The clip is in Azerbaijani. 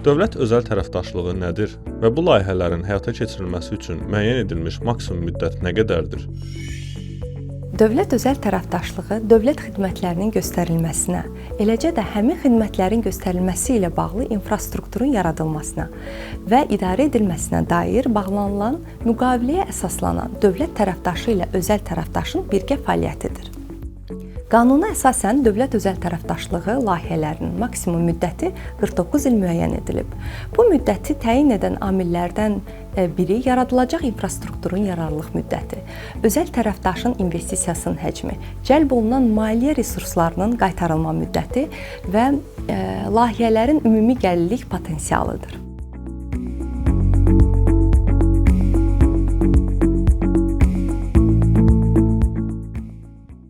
Dövlət-özəl tərəfdaşlığı nədir və bu layihələrin həyata keçirilməsi üçün müəyyən edilmiş maksimum müddət nə qədərdir? Dövlət-özəl tərəfdaşlığı dövlət xidmətlərinin göstərilməsinə, eləcə də həmin xidmətlərin göstərilməsi ilə bağlı infrastrukturun yaradılmasına və idarə edilməsinə dair bağlanılan müqaviləyə əsaslanan dövlət tərəfdaşı ilə özəl tərəfdaşın birgə fəaliyyətidir. Qanuna əsasən dövlət-özəl tərəfdaşlığı layihələrinin maksimum müddəti 49 il müəyyən edilib. Bu müddəti təyin edən amillərdən biri yaradılacaq infrastrukturun yararlılıq müddəti, özəl tərəfdaşın investisiyasının həcmi, cəlb olunan maliyyə resurslarının qaytarılma müddəti və layihələrin ümumi gəlirlik potensialıdır.